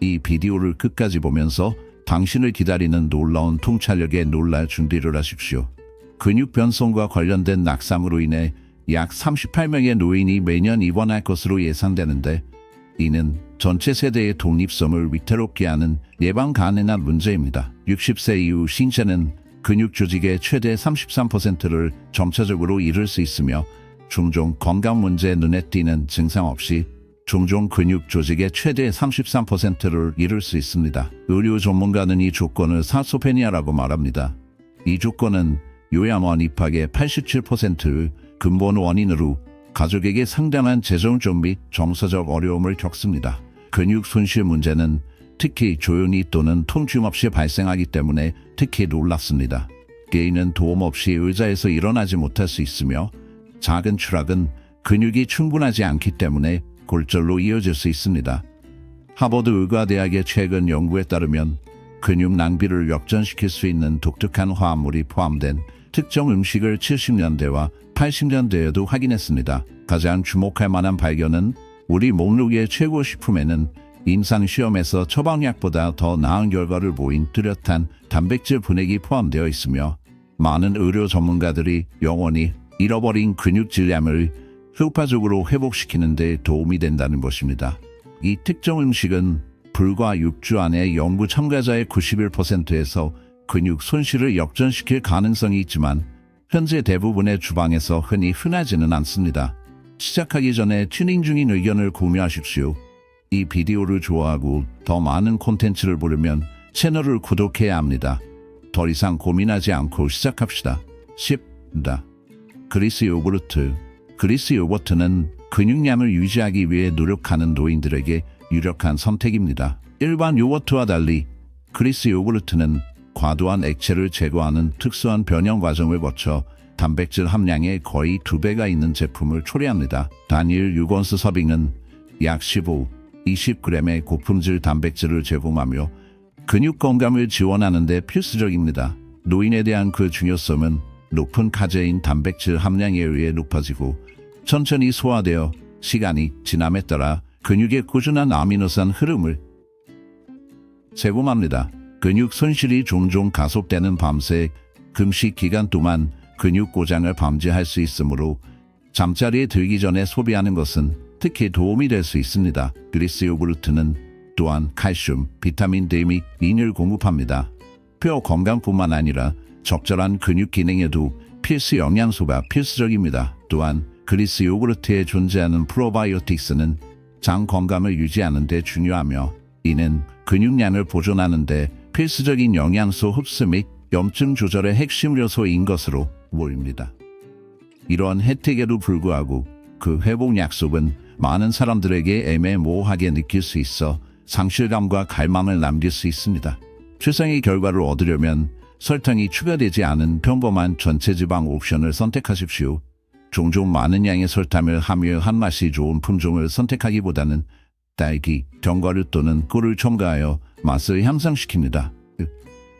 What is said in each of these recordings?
이 비디오를 끝까지 보면서 당신을 기다리는 놀라운 통찰력에 놀랄 준비를 하십시오. 근육 변성과 관련된 낙상으로 인해 약 38명의 노인이 매년 입원할 것으로 예상되는데, 이는 전체 세대의 독립성을 위태롭게 하는 예방 가능한 문제입니다. 60세 이후 신체는 근육 조직의 최대 33%를 점차적으로 잃을 수 있으며, 종종 건강 문제 눈에 띄는 증상 없이 종종 근육 조직의 최대 33%를 잃을 수 있습니다. 의료 전문가는 이 조건을 사소페니아라고 말합니다. 이 조건은 요양원 입학의 87%의 근본 원인으로 가족에게 상당한 재정적 및 정서적 어려움을 겪습니다. 근육 손실 문제는 특히 조용히 또는 통증 없이 발생하기 때문에 특히 놀랍습니다. 개인은 도움 없이 의자에서 일어나지 못할 수 있으며, 작은 추락은 근육이 충분하지 않기 때문에 골절로 이어질 수 있습니다. 하버드 의과대학의 최근 연구에 따르면 근육 낭비를 역전시킬 수 있는 독특한 화합물이 포함된 특정 음식을 70년대와 80년대에도 확인했습니다. 가장 주목할 만한 발견은 우리 목록의 최고 식품에는 임상시험에서 처방약보다 더 나은 결과를 보인 뚜렷한 단백질 분해기 포함되어 있으며, 많은 의료 전문가들이 영원히 잃어버린 근육 질량을 효과적으로 회복시키는 데 도움이 된다는 것입니다. 이 특정 음식은 불과 6주 안에 연구 참가자의 91%에서 근육 손실을 역전시킬 가능성이 있지만, 현재 대부분의 주방에서 흔하지는 않습니다. 시작하기 전에 튜닝 중인 의견을 공유하십시오. 이 비디오를 좋아하고 더 많은 콘텐츠를 보려면 채널을 구독해야 합니다. 더 이상 고민하지 않고 시작합시다. 10다. 그리스 요구르트. 그리스 요거트는 근육량을 유지하기 위해 노력하는 노인들에게 유력한 선택입니다. 일반 요거트와 달리 그리스 요구르트는 과도한 액체를 제거하는 특수한 변형 과정을 거쳐 단백질 함량의 거의 2배가 있는 제품을 초래합니다. 단일 6온스 서빙은 약 15-20g의 고품질 단백질을 제공하며 근육 건강을 지원하는 데 필수적입니다. 노인에 대한 그 중요성은 높은 카제인 단백질 함량에 의해 높아지고 천천히 소화되어 시간이 지남에 따라 근육의 꾸준한 아미노산 흐름을 제공합니다. 근육 손실이 종종 가속되는 밤새 금식 기간 동안 근육 고장을 방지할 수 있으므로 잠자리에 들기 전에 소비하는 것은 특히 도움이 될 수 있습니다. 그리스 요구르트는 또한 칼슘, 비타민 D 및 미네랄을 공급합니다. 뼈 건강뿐만 아니라 적절한 근육 기능에도 필수 영양소가 필수적입니다. 또한 그리스 요구르트에 존재하는 프로바이오틱스는 장 건강을 유지하는 데 중요하며, 이는 근육량을 보존하는 데 필수적인 영양소 흡수 및 염증 조절의 핵심 요소인 것으로 보입니다. 이러한 혜택에도 불구하고 그 회복 약속은 많은 사람들에게 애매모호하게 느낄 수 있어 상실감과 갈망을 남길 수 있습니다. 최상의 결과를 얻으려면 설탕이 추가되지 않은 평범한 전체 지방 옵션을 선택하십시오. 종종 많은 양의 설탕을 함유한 맛이 좋은 품종을 선택하기보다는 딸기, 견과류 또는 꿀을 첨가하여 맛을 향상시킵니다.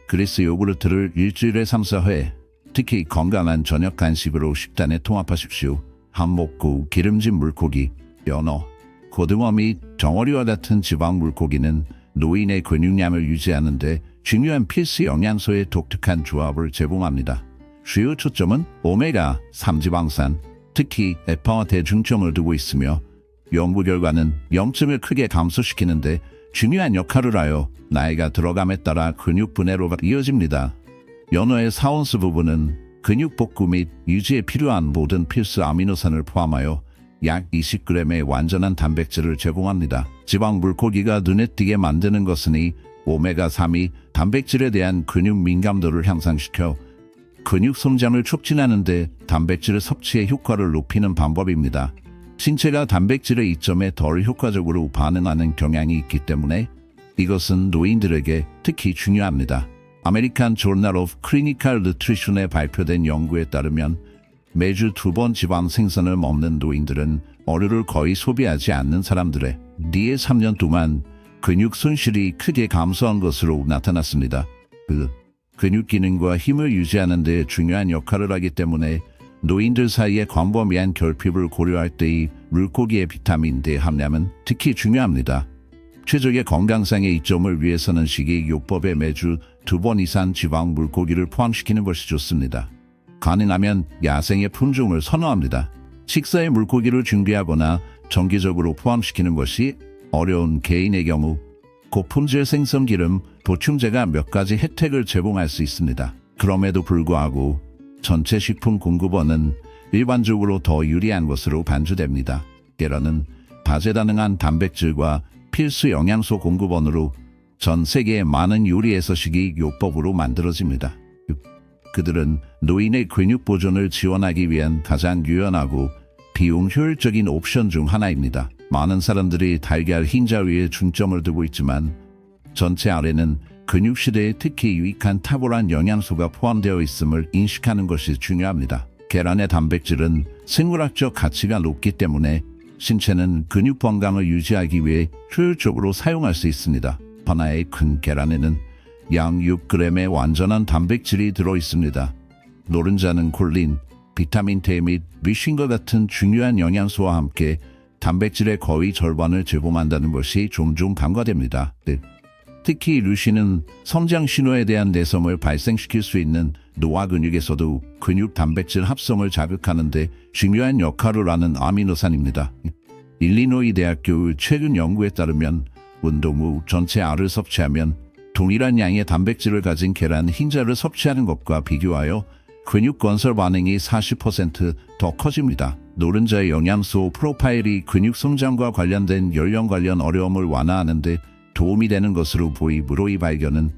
그리스 요구르트를 일주일에 3-4회, 특히 건강한 저녁 간식으로 식단에 통합하십시오. 한몫구, 기름진 물고기, 연어, 고등어 및 정어리와 같은 지방 물고기는 노인의 근육량을 유지하는 데 중요한 필수 영양소의 독특한 조합을 제공합니다. 주요 초점은 오메가3 지방산, 특히 에파와 대중점을 두고 있으며, 연구 결과는 염증을 크게 감소시키는 데 중요한 역할을 하여 나이가 들어감에 따라 근육 분해로 이어집니다. 연어의 4온스 부분은 근육 복구 및 유지에 필요한 모든 필수 아미노산을 포함하여 약 20g의 완전한 단백질을 제공합니다. 지방 물고기가 눈에 띄게 만드는 것은 오메가3이 단백질에 대한 근육 민감도를 향상시켜 근육 성장을 촉진하는 데 단백질 섭취의 효과를 높이는 방법입니다. 신체가 단백질의 이점에 덜 효과적으로 반응하는 경향이 있기 때문에 이것은 노인들에게 특히 중요합니다. 아메리칸 조널 오브 클리니컬 뉴트리션에 발표된 연구에 따르면 매주 2번 지방 생선을 먹는 노인들은 어류를 거의 소비하지 않는 사람들의 뒤에 3년 동안 근육 손실이 크게 감소한 것으로 나타났습니다. 근육 기능과 힘을 유지하는 데 중요한 역할을 하기 때문에 노인들 사이의 광범위한 결핍을 고려할 때의 물고기의 비타민 D 함량은 특히 중요합니다. 최적의 건강상의 이점을 위해서는 식이요법에 매주 2번 이상 지방 물고기를 포함시키는 것이 좋습니다. 가능하면 야생의 품종을 선호합니다. 식사에 물고기를 준비하거나 정기적으로 포함시키는 것이 어려운 개인의 경우 고품질 생선 기름 보충제가 몇 가지 혜택을 제공할 수 있습니다. 그럼에도 불구하고 전체 식품 공급원은 일반적으로 더 유리한 것으로 간주됩니다. 계란은 다재다능한 단백질과 필수 영양소 공급원으로 전 세계의 많은 요리에서 식이요법으로 만들어집니다. 그들은 노인의 근육 보존을 지원하기 위한 가장 유연하고 비용 효율적인 옵션 중 하나입니다. 많은 사람들이 달걀 흰자 위에 중점을 두고 있지만 전체 아래는 근육 시대에 특히 유익한 탁월한 영양소가 포함되어 있음을 인식하는 것이 중요합니다. 계란의 단백질은 생물학적 가치가 높기 때문에 신체는 근육 건강을 유지하기 위해 효율적으로 사용할 수 있습니다. 하나의 큰 계란에는 약 6g의 완전한 단백질이 들어있습니다. 노른자는 콜린, 비타민 D 및 미신과 같은 중요한 영양소와 함께 단백질의 거의 절반을 제공한다는 것이 종종 간과됩니다. 특히 루신은 성장 신호에 대한 내성을 발생시킬 수 있는 노화 근육에서도 근육 단백질 합성을 자극하는 데 중요한 역할을 하는 아미노산입니다. 일리노이 대학교 최근 연구에 따르면 운동 후 전체 알을 섭취하면 동일한 양의 단백질을 가진 계란 흰자를 섭취하는 것과 비교하여 근육 건설 반응이 40% 더 커집니다. 노른자의 영양소 프로파일이 근육 성장과 관련된 연령 관련 어려움을 완화하는 데 도움이 되는 것으로 보이므로 이 발견은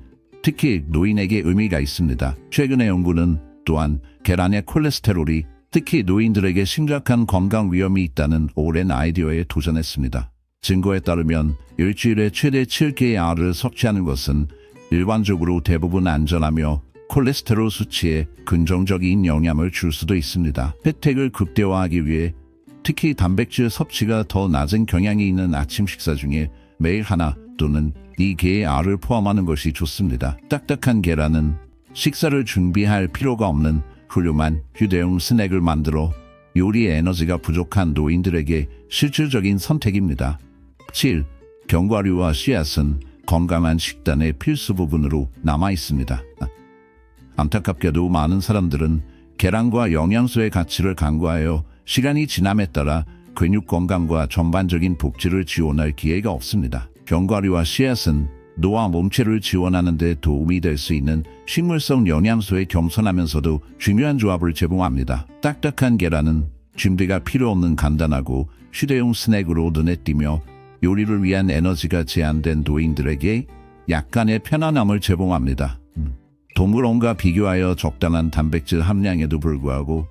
특히 노인에게 의미가 있습니다. 최근의 연구는 또한 계란의 콜레스테롤이 특히 노인들에게 심각한 건강 위험이 있다는 오랜 아이디어에 도전했습니다. 증거에 따르면 일주일에 최대 7개의 알을 섭취하는 것은 일반적으로 대부분 안전하며 콜레스테롤 수치에 긍정적인 영향을 줄 수도 있습니다. 혜택을 극대화하기 위해 특히 단백질 섭취가 더 낮은 경향이 있는 아침 식사 중에 매일 하나 또는 2개의 알을 포함하는 것이 좋습니다. 딱딱한 계란은 식사를 준비할 필요가 없는 훌륭한 휴대용 스낵을 만들어 요리에 에너지가 부족한 노인들에게 실질적인 선택입니다. 7. 견과류와 씨앗은 건강한 식단의 필수 부분으로 남아 있습니다. 안타깝게도 많은 사람들은 계란과 영양소의 가치를 간과하여 시간이 지남에 따라 근육 건강과 전반적인 복지를 지원할 기회가 없습니다. 견과류와 씨앗은 노화 몸체를 지원하는 데 도움이 될 수 있는 식물성 영양소에 겸손하면서도 중요한 조합을 제공합니다. 딱딱한 계란은 준비가 필요 없는 간단하고 휴대용 스낵으로 눈에 띄며 요리를 위한 에너지가 제한된 노인들에게 약간의 편안함을 제공합니다. 동물원과 비교하여 적당한 단백질 함량에도 불구하고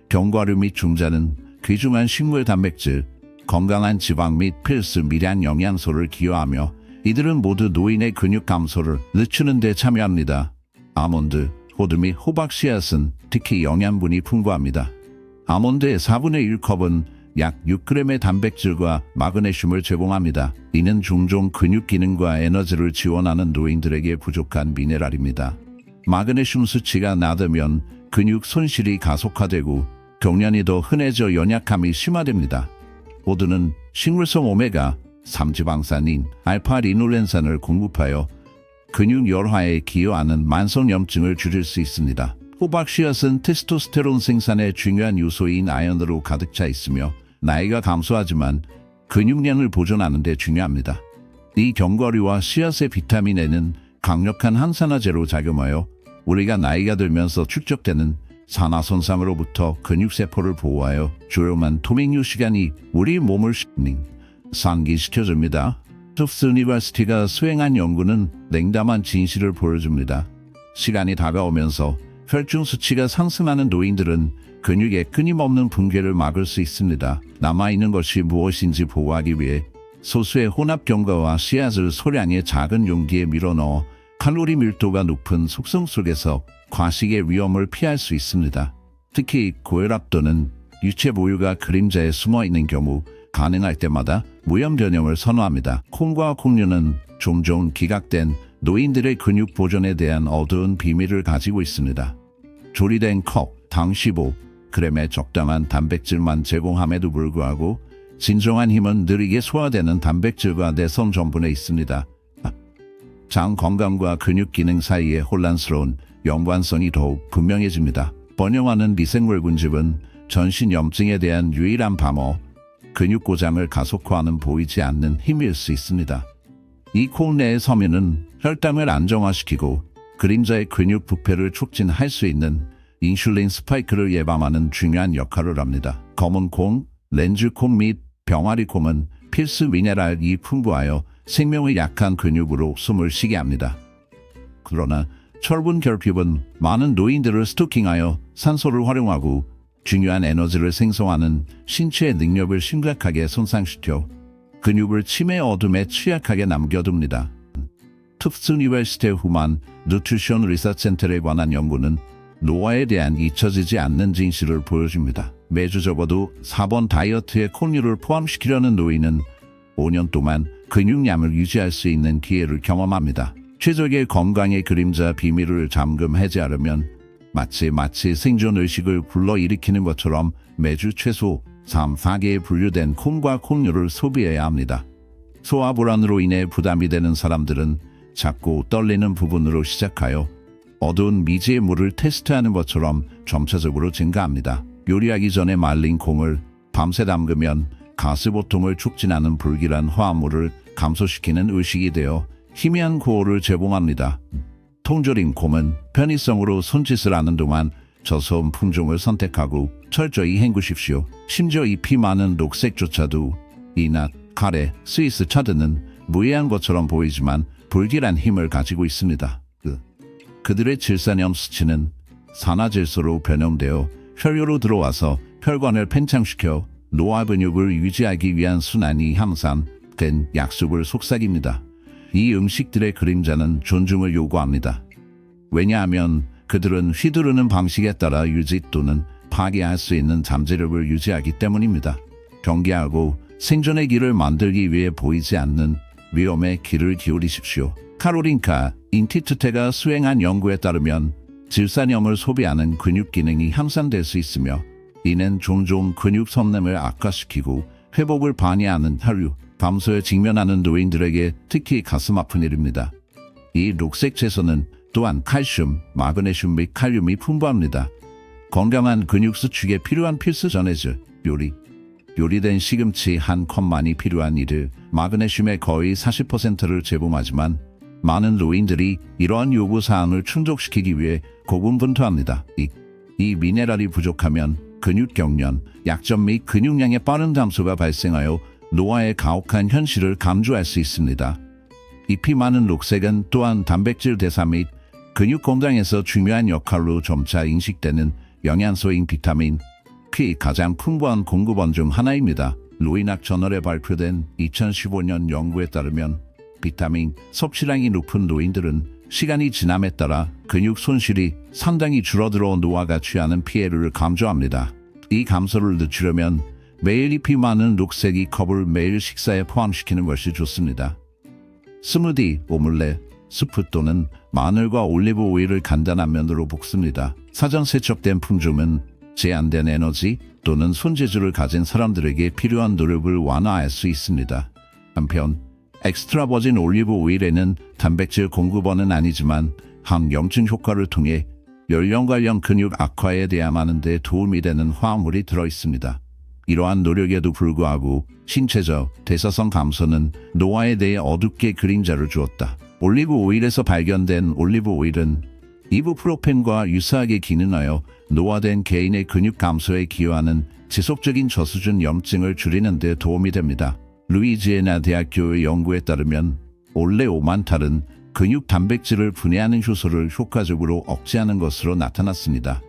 견과류 및 중자는 귀중한 식물 단백질, 건강한 지방 및 필수 미량 영양소를 기여하며 이들은 모두 노인의 근육 감소를 늦추는 데 참여합니다. 아몬드, 호두 및 호박 씨앗은 특히 영양분이 풍부합니다. 아몬드의 4분의 1컵은 약 6g의 단백질과 마그네슘을 제공합니다. 이는 종종 근육 기능과 에너지를 지원하는 노인들에게 부족한 미네랄입니다. 마그네슘 수치가 낮으면 근육 손실이 가속화되고 경련이 더 흔해져 연약함이 심화됩니다. 호두는 식물성 오메가 3지방산인 알파-리놀렌산을 공급하여 근육 열화에 기여하는 만성염증을 줄일 수 있습니다. 호박 씨앗은 테스토스테론 생산의 중요한 요소인 아연으로 가득 차 있으며 나이가 감소하지만 근육량을 보존하는 데 중요합니다. 이 견과류와 씨앗의 비타민 N은 강력한 항산화제로 작용하여 우리가 나이가 들면서 축적되는 산화 손상으로부터 근육세포를 보호하여 조용한 토맹류 시간이 우리 몸을 상기시켜줍니다. 투프스 유니버시티가 수행한 연구는 냉담한 진실을 보여줍니다. 시간이 다가오면서 혈중 수치가 상승하는 노인들은 근육의 끊임없는 붕괴를 막을 수 있습니다. 남아있는 것이 무엇인지 보호하기 위해 소수의 혼합 견과와 씨앗을 소량의 작은 용기에 밀어넣어 칼로리 밀도가 높은 숙성 속에서 과식의 위험을 피할 수 있습니다. 특히 고혈압 또는 유체 보유가 그림자에 숨어있는 경우 가능할 때마다 무염 전형을 선호합니다. 콩과 콩류는 종종 기각된 노인들의 근육 보존에 대한 어두운 비밀을 가지고 있습니다. 조리된 컵, 당 15g의 적당한 단백질만 제공함에도 불구하고 진정한 힘은 느리게 소화되는 단백질과 내성 전분에 있습니다. 장 건강과 근육 기능 사이의 혼란스러운 연관성이 더욱 분명해집니다. 번영하는 미생물 군집은 전신 염증에 대한 유일한 방어, 근육 고장을 가속화하는 보이지 않는 힘일 수 있습니다. 이 콩 내의 섬유는 혈당을 안정화시키고 그림자의 근육 부패를 촉진할 수 있는 인슐린 스파이크를 예방하는 중요한 역할을 합니다. 검은 콩, 렌즈 콩 및 병아리 콩은 필수 미네랄이 풍부하여 생명의 약한 근육으로 숨을 쉬게 합니다. 그러나 철분 결핍은 많은 노인들을 스토킹하여 산소를 활용하고 중요한 에너지를 생성하는 신체의 능력을 심각하게 손상시켜 근육을 치매 어둠에 취약하게 남겨둡니다. 투프트 유니버시티 후만 누트리션 리서치 센터에 관한 연구는 노화에 대한 잊혀지지 않는 진실을 보여줍니다. 매주 적어도 4번 다이어트에 콩류를 포함시키려는 노인은 5년 동안 근육량을 유지할 수 있는 기회를 경험합니다. 최적의 건강의 그림자 비밀을 잠금 해제하려면 마치 생존 의식을 불러일으키는 것처럼 매주 최소 3-4개의 분류된 콩과 콩류를 소비해야 합니다. 소화 불안으로 인해 부담이 되는 사람들은 작고 떨리는 부분으로 시작하여 어두운 미지의 물을 테스트하는 것처럼 점차적으로 증가합니다. 요리하기 전에 말린 콩을 밤새 담그면 가스보통을 촉진하는 불길한 화합물을 감소시키는 의식이 되어 희미한 고호를 제공합니다. 통조림 콩은 편의성으로 손짓을 하는 동안 저소음 품종을 선택하고 철저히 헹구십시오. 심지어 잎이 많은 녹색조차도 이낫, 카레, 스위스 차드는 무해한 것처럼 보이지만 불길한 힘을 가지고 있습니다. 그들의 질산염 수치는 산화질소로 변형되어 혈류로 들어와서 혈관을 팽창시켜 노화 근육을 유지하기 위한 순환이 향상된 약속을 속삭입니다. 이 음식들의 그림자는 존중을 요구합니다. 왜냐하면 그들은 휘두르는 방식에 따라 유지 또는 파괴할 수 있는 잠재력을 유지하기 때문입니다. 경계하고 생존의 길을 만들기 위해 보이지 않는 위험에 귀를 기울이십시오. 카로린카 인티투테가 수행한 연구에 따르면 질산염을 소비하는 근육 기능이 향상될 수 있으며 이는 종종 근육 선냄을 악화시키고 회복을 방해하는 혈류 감소에 직면하는 노인들에게 특히 가슴 아픈 일입니다. 이 녹색 채소는 또한 칼슘, 마그네슘 및 칼륨이 풍부합니다. 건강한 근육 수축에 필요한 필수 전해질 요리된 시금치 한 컵만이 필요한 이들 마그네슘의 거의 40%를 제공하지만 많은 노인들이 이러한 요구사항을 충족시키기 위해 고군분투합니다. 이 미네랄이 부족하면 근육 경련, 약점 및 근육량의 빠른 감소가 발생하여 노화의 가혹한 현실을 감주할 수 있습니다. 잎이 많은 녹색은 또한 단백질 대사 및 근육 건강에서 중요한 역할로 점차 인식되는 영양소인 비타민 K 가장 풍부한 공급원 중 하나입니다. 로이낙 저널에 발표된 2015년 연구에 따르면 비타민 섭취량이 높은 노인들은 시간이 지남에 따라 근육 손실이 상당히 줄어들어 노화가 취하는 피해를 감소합니다. 이 감소를 늦추려면 매일 잎이 많은 녹색이 컵을 매일 식사에 포함시키는 것이 좋습니다. 스무디, 오믈렛, 스프 또는 마늘과 올리브 오일을 간단한 면으로 볶습니다. 사전 세척된 품종은 제한된 에너지 또는 손재주를 가진 사람들에게 필요한 노력을 완화할 수 있습니다. 한편 엑스트라 버진 올리브 오일에는 단백질 공급원은 아니지만 항염증 효과를 통해 연령 관련 근육 악화에 대항하는 데 도움이 되는 화합물이 들어있습니다. 이러한 노력에도 불구하고 신체적 대사성 감소는 노화에 대해 어둡게 그림자를 주었다. 올리브 오일에서 발견된 올리브 오일은 이부프로펜과 유사하게 기능하여 노화된 개인의 근육 감소에 기여하는 지속적인 저수준 염증을 줄이는 데 도움이 됩니다. 루이지애나 대학교의 연구에 따르면 올레오만탈은 근육 단백질을 분해하는 효소를 효과적으로 억제하는 것으로 나타났습니다.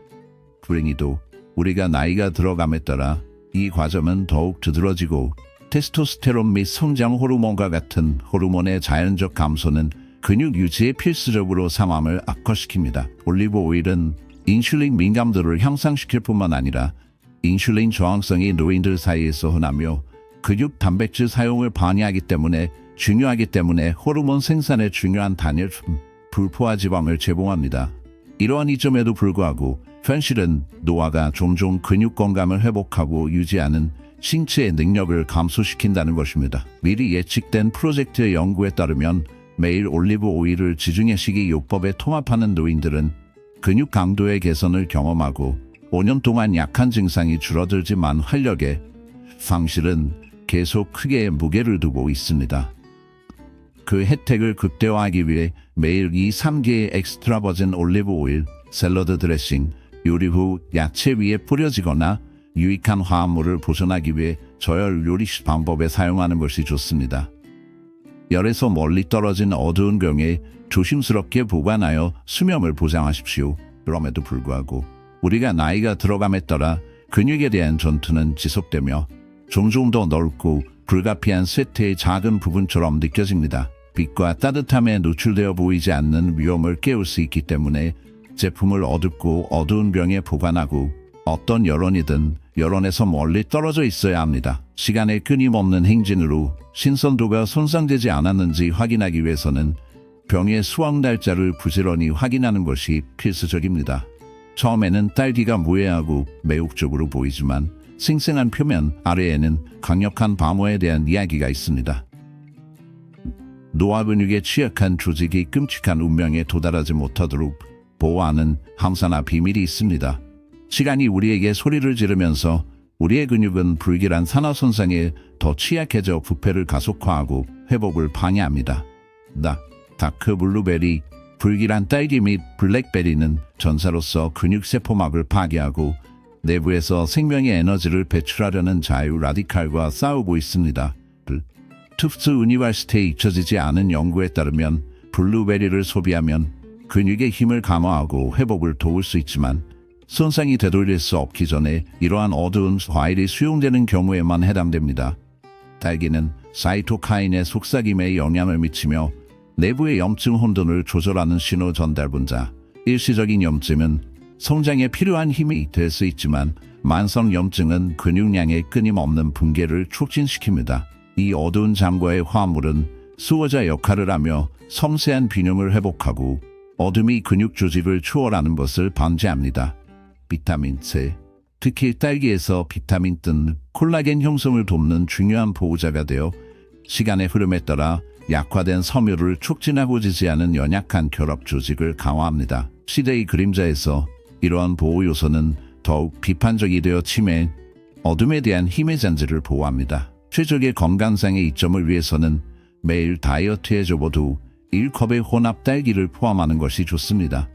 불행히도 우리가 나이가 들어감에 따라 이 과정은 더욱 두드러지고 테스토스테론 및 성장 호르몬과 같은 호르몬의 자연적 감소는 근육 유지에 필수적으로 상황을 악화시킵니다. 올리브 오일은 인슐린 민감도를 향상시킬 뿐만 아니라 인슐린 저항성이 노인들 사이에서 흔하며 근육 단백질 사용을 방해하기 때문에 중요하기 때문에 호르몬 생산에 중요한 단일 불포화 지방을 제공합니다. 이러한 이점에도 불구하고 현실은 노화가 종종 근육 건강을 회복하고 유지하는 신체의 능력을 감소시킨다는 것입니다. 미리 예측된 프로젝트의 연구에 따르면 매일 올리브 오일을 지중해 식이요법에 통합하는 노인들은 근육 강도의 개선을 경험하고 5년 동안 약한 증상이 줄어들지만 활력의 상실은 계속 크게 무게를 두고 있습니다. 그 혜택을 극대화하기 위해 매일 2-3개의 엑스트라 버진 올리브 오일, 샐러드 드레싱, 요리 후 야채 위에 뿌려지거나 유익한 화합물을 보존하기 위해 저열 요리 방법에 사용하는 것이 좋습니다. 열에서 멀리 떨어진 어두운 병에 조심스럽게 보관하여 수명을 보장하십시오. 그럼에도 불구하고 우리가 나이가 들어감에 따라 근육에 대한 전투는 지속되며 종종 더 넓고 불가피한 쇠퇴의 작은 부분처럼 느껴집니다. 빛과 따뜻함에 노출되어 보이지 않는 위험을 깨울 수 있기 때문에 제품을 어둡고 어두운 병에 보관하고 어떤 여론이든 여론에서 멀리 떨어져 있어야 합니다. 시간의 끊임없는 행진으로 신선도가 손상되지 않았는지 확인하기 위해서는 병의 수확 날짜를 부지런히 확인하는 것이 필수적입니다. 처음에는 딸기가 무해하고 매혹적으로 보이지만 생생한 표면 아래에는 강력한 방어에 대한 이야기가 있습니다. 노화 근육에 취약한 조직이 끔찍한 운명에 도달하지 못하도록 보호하는 항산화 비밀이 있습니다. 시간이 우리에게 소리를 지르면서 우리의 근육은 불길한 산화 손상에 더 취약해져 부패를 가속화하고 회복을 방해합니다. 다크 블루베리, 불길한 딸기 및 블랙베리는 전사로서 근육 세포막을 파괴하고 내부에서 생명의 에너지를 배출하려는 자유 라디칼과 싸우고 있습니다. 투프트 유니버시티에 잊혀지지 않은 연구에 따르면 블루베리를 소비하면 근육의 힘을 강화하고 회복을 도울 수 있지만 손상이 되돌릴 수 없기 전에 이러한 어두운 과일이 수용되는 경우에만 해당됩니다. 딸기는 사이토카인의 속삭임에 영향을 미치며 내부의 염증 혼돈을 조절하는 신호 전달분자. 일시적인 염증은 성장에 필요한 힘이 될 수 있지만 만성 염증은 근육량의 끊임없는 붕괴를 촉진시킵니다. 이 어두운 장과의 화합물은 수호자 역할을 하며 섬세한 균형을 회복하고 어둠이 근육 조직을 초월하는 것을 방지합니다. 비타민 C, 특히 딸기에서 비타민 등 콜라겐 형성을 돕는 중요한 보호자가 되어 시간의 흐름에 따라 약화된 섬유를 촉진하고 지지하는 연약한 결합 조직을 강화합니다. 시대의 그림자에서 이러한 보호 요소는 더욱 비판적이 되어 치매, 어둠에 대한 힘의 잔재를 보호합니다. 최적의 건강상의 이점을 위해서는 매일 다이어트에 접어도 1컵의 혼합 딸기를 포함하는 것이 좋습니다.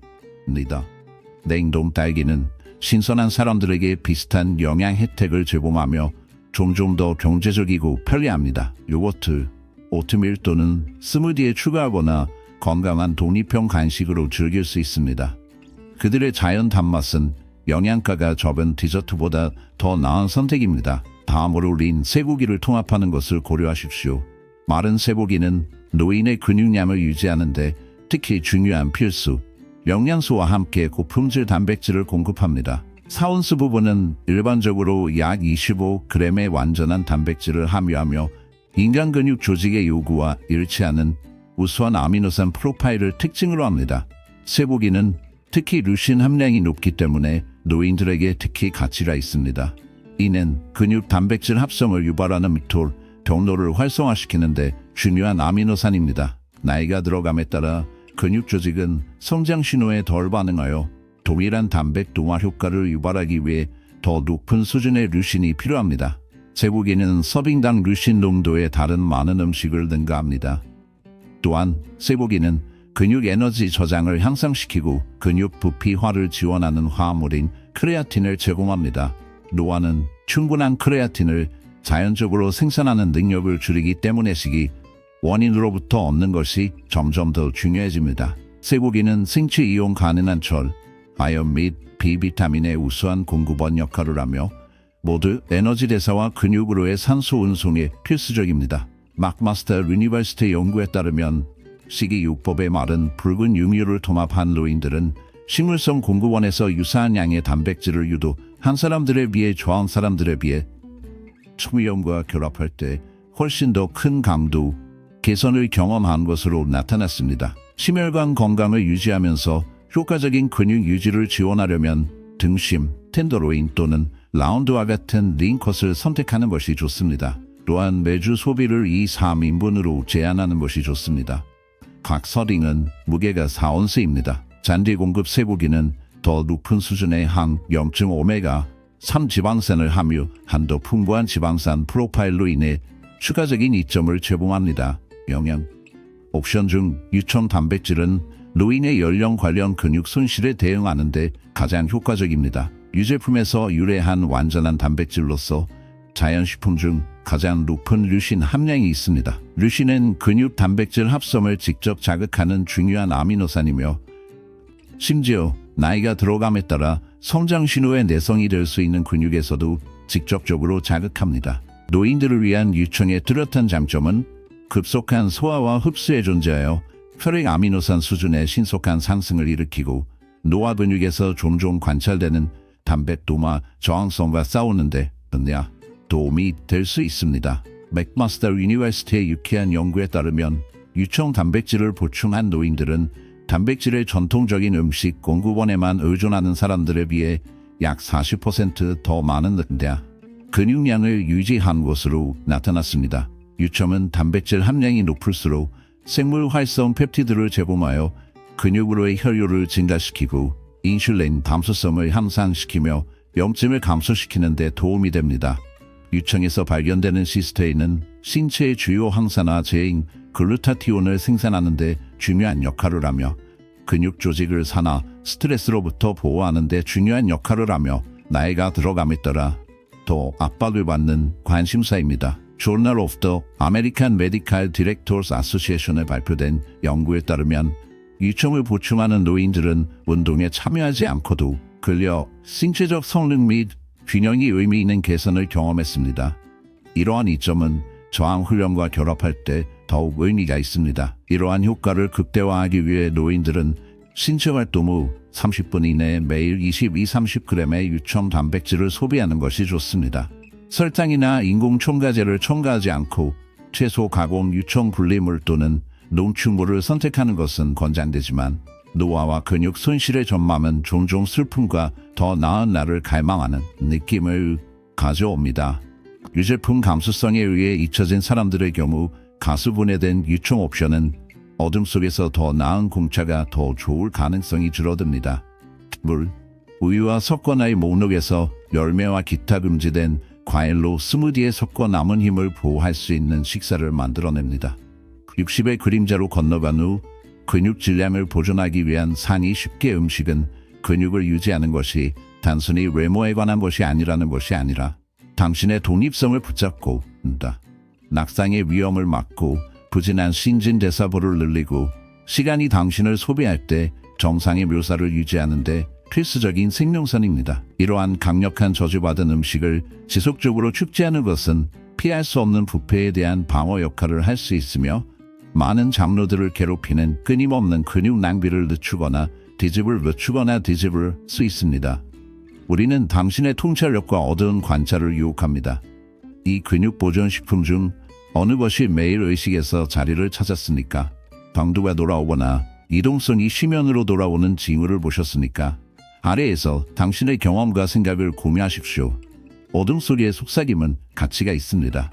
냉동 딸기는 신선한 사람들에게 비슷한 영양 혜택을 제공하며 종종 더 경제적이고 편리합니다. 요거트, 오트밀 또는 스무디에 추가하거나 건강한 독립형 간식으로 즐길 수 있습니다. 그들의 자연 단맛은 영양가가 적은 디저트보다 더 나은 선택입니다. 다음으로 린 쇠고기를 통합하는 것을 고려하십시오. 마른 쇠고기는 노인의 근육량을 유지하는 데 특히 중요한 필수 영양소와 함께 고품질 단백질을 공급합니다. 사운스 부분은 일반적으로 약 25g의 완전한 단백질을 함유하며 인간 근육 조직의 요구와 일치하는 우수한 아미노산 프로파일을 특징으로 합니다. 쇠고기는 특히 루신 함량이 높기 때문에 노인들에게 특히 가치가 있습니다. 이는 근육 단백질 합성을 유발하는 미톨, 경로를 활성화시키는데 중요한 아미노산입니다. 나이가 들어감에 따라 근육 조직은 성장 신호에 덜 반응하여 동일한 단백 동화 효과를 유발하기 위해 더 높은 수준의 류신이 필요합니다. 쇠고기는 서빙당 류신 농도의 다른 많은 음식을 능가합니다. 또한 쇠고기는 근육 에너지 저장을 향상시키고 근육 부피화를 지원하는 화합물인 크레아틴을 제공합니다. 노화는 충분한 크레아틴을 자연적으로 생산하는 능력을 줄이기 때문이시기 원인으로부터 얻는 것이 점점 더 중요해집니다. 쇠고기는 생체 이용 가능한 철, 아연 및 비비타민의 우수한 공급원 역할을 하며 모두 에너지 대사와 근육으로의 산소 운송에 필수적입니다. 막마스터 유니버시티 연구에 따르면 식이요법에 마른 붉은 육류를 통합한 노인들은 식물성 공급원에서 유사한 양의 단백질을 유도한 사람들에 비해 저한 사람들에 비해 초미염과 결합할 때 훨씬 더 큰 강도 개선을 경험한 것으로 나타났습니다. 심혈관 건강을 유지하면서 효과적인 근육 유지를 지원하려면 등심, 텐더로인 또는 라운드와 같은 링컷을 선택하는 것이 좋습니다. 또한 매주 소비를 2-3인분으로 제한하는 것이 좋습니다. 각 서링은 무게가 4온스입니다. 잔디 공급 쇠고기는 더 높은 수준의 항, 염증 오메가 3 지방산을 함유한 더 풍부한 지방산 프로파일로 인해 추가적인 이점을 제공합니다. 영양 옵션 중 유청 단백질은 노인의 연령 관련 근육 손실에 대응하는 데 가장 효과적입니다. 유제품에서 유래한 완전한 단백질로서 자연식품 중 가장 높은 류신 함량이 있습니다. 류신은 근육 단백질 합성을 직접 자극하는 중요한 아미노산이며 심지어 나이가 들어감에 따라 성장 신호의 내성이 될 수 있는 근육에서도 직접적으로 자극합니다. 노인들을 위한 유청의 뚜렷한 장점은 급속한 소화와 흡수에 존재하여 혈액 아미노산 수준의 신속한 상승을 일으키고 노화 근육에서 종종 관찰되는 단백 도마 저항성과 싸우는데 도움이 될 수 있습니다. 맥마스터 유니버시티의 유쾌한 연구에 따르면 유청 단백질을 보충한 노인들은 단백질의 전통적인 음식 공급원에만 의존하는 사람들에 비해 약 40% 더 많은 근육량을 유지한 것으로 나타났습니다. 유청은 단백질 함량이 높을수록 생물 활성 펩티드를 제공하여 근육으로의 혈류를 증가시키고 인슐린 감수성을 향상시키며 염증을 감소시키는 데 도움이 됩니다. 유청에서 발견되는 시스테인은 신체의 주요 항산화 제인 글루타티온을 생산하는 데 중요한 역할을 하며 근육 조직을 산화, 스트레스로부터 보호하는 데 중요한 역할을 하며 나이가 들어감에 따라 더 압박을 받는 관심사입니다. Journal of the American Medical Directors Association에 발표된 연구에 따르면 유청을 보충하는 노인들은 운동에 참여하지 않고도 근력, 신체적 성능 및 균형이 의미 있는 개선을 경험했습니다. 이러한 이점은 저항 훈련과 결합할 때 더욱 의미가 있습니다. 이러한 효과를 극대화하기 위해 노인들은 신체 활동 후 30분 이내에 매일 20-30g의 유청 단백질을 소비하는 것이 좋습니다. 설탕이나 인공 첨가제를 첨가하지 않고 채소 가공 유청 분리물 또는 농축물을 선택하는 것은 권장되지만 노화와 근육 손실의 전망은 종종 슬픔과 더 나은 날을 갈망하는 느낌을 가져옵니다. 유제품 감수성에 의해 잊혀진 사람들의 경우 가수분해된 유청 옵션은 어둠 속에서 더 나은 공차가 더 좋을 가능성이 줄어듭니다. 물, 우유와 섞거나의 목록에서 열매와 기타 금지된 과일로 스무디에 섞어 남은 힘을 보호할 수 있는 식사를 만들어냅니다. 60의 그림자로 건너간 후 근육 질량을 보존하기 위한 산이 쉽게 음식은 근육을 유지하는 것이 단순히 외모에 관한 것이 아니라는 것이 아니라 당신의 독립성을 붙잡고 낙상의 위험을 막고 부진한 신진대사부를 늘리고 시간이 당신을 소비할 때 정상의 묘사를 유지하는 데 필수적인 생명선입니다. 이러한 강력한 저주받은 음식을 지속적으로 축제하는 것은 피할 수 없는 부패에 대한 방어 역할을 할 수 있으며 많은 장로들을 괴롭히는 끊임없는 근육 낭비를 늦추거나 뒤집을 수 있습니다. 우리는 당신의 통찰력과 어두운 관찰을 유혹합니다. 이 근육 보존식품 중 어느 것이 매일 의식에서 자리를 찾았습니까? 방두가 돌아오거나 이동성이 심연으로 돌아오는 징후를 보셨습니까? 아래에서 당신의 경험과 생각을 공유하십시오. 어둠 속의 속삭임은 가치가 있습니다.